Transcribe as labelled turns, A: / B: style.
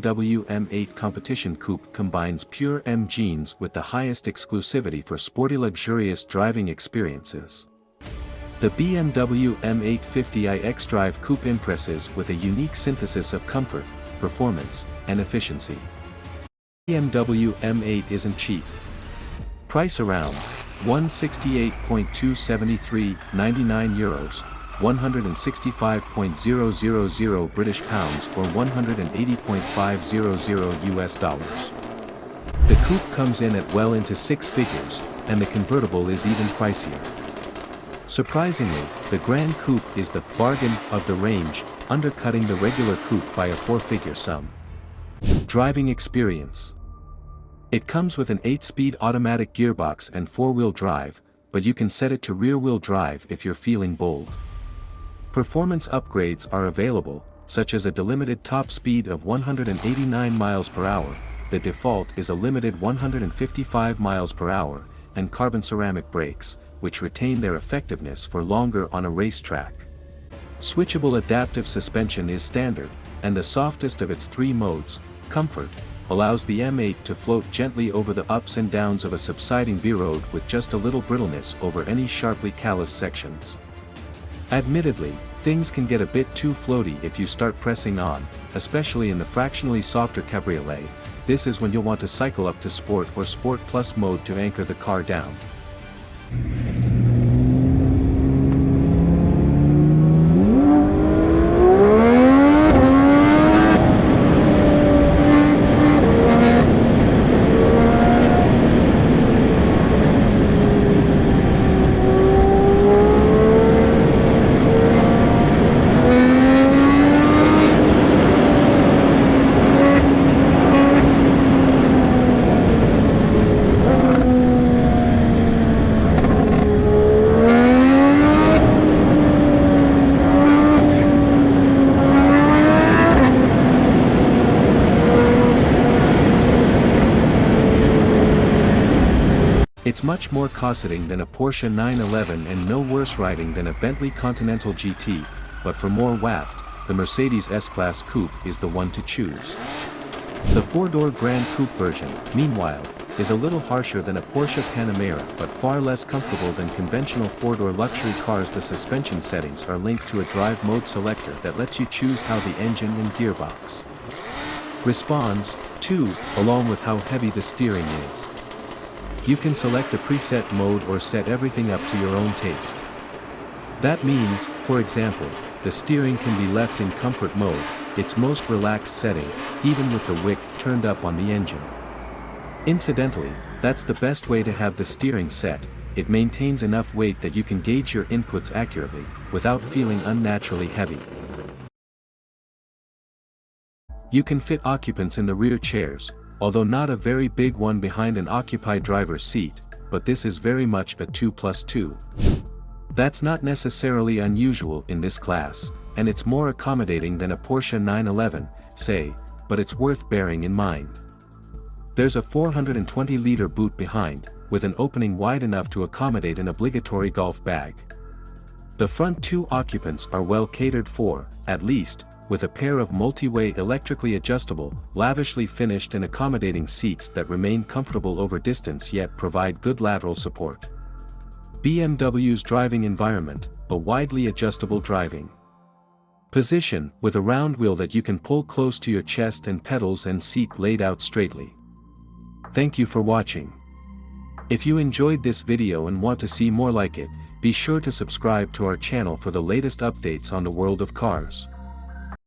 A: BMW M8 Competition Coupe combines pure M genes with the highest exclusivity for sporty luxurious driving experiences. The BMW M850i xDrive Coupe impresses with a unique synthesis of comfort, performance, and efficiency. BMW M8 isn't cheap. Price around €168,273.99, $165,000 British pounds or $180,500 US dollars. The coupe comes in at well into six figures, and the convertible is even pricier. Surprisingly, the Grand Coupe is the bargain of the range, undercutting the regular coupe by a four-figure sum. Driving experience. It comes with an 8-speed automatic gearbox and four-wheel drive, but you can set it to rear-wheel drive if you're feeling bold. Performance upgrades are available, such as a delimited top speed of 189 miles per hour, the default is a limited 155 miles per hour, and carbon ceramic brakes, which retain their effectiveness for longer on a racetrack. Switchable adaptive suspension is standard, and the softest of its three modes, Comfort, allows the M8 to float gently over the ups and downs of a subsiding B-road with just a little brittleness over any sharply calloused sections. Admittedly, things can get a bit too floaty if you start pressing on, especially in the fractionally softer cabriolet. This is when you'll want to cycle up to Sport or Sport Plus mode to anchor the car down. It's much more cosseting than a Porsche 911 and no worse riding than a Bentley Continental GT, but for more waft, the Mercedes S-Class Coupe is the one to choose. The four-door Grand Coupe version, meanwhile, is a little harsher than a Porsche Panamera but far less comfortable than conventional four-door luxury cars. The suspension settings are linked to a drive mode selector that lets you choose how the engine and gearbox responds, too, along with how heavy the steering is. You can select a preset mode or set everything up to your own taste. That means, for example, the steering can be left in comfort mode, its most relaxed setting, even with the wick turned up on the engine. Incidentally, that's the best way to have the steering set. It maintains enough weight that you can gauge your inputs accurately, without feeling unnaturally heavy. You can fit occupants in the rear chairs, although not a very big one behind an occupied driver's seat, but this is very much a 2+2. That's not necessarily unusual in this class, and it's more accommodating than a Porsche 911, say, but it's worth bearing in mind. There's a 420-liter boot behind, with an opening wide enough to accommodate an obligatory golf bag. The front two occupants are well catered for, at least, with a pair of multi-way electrically adjustable, lavishly finished and accommodating seats that remain comfortable over distance yet provide good lateral support. BMW's driving environment, a widely adjustable driving position with a round wheel that you can pull close to your chest and pedals and seat laid out straightly. Thank you for watching. If you enjoyed this video and want to see more like it, be sure to subscribe to our channel for the latest updates on the world of cars.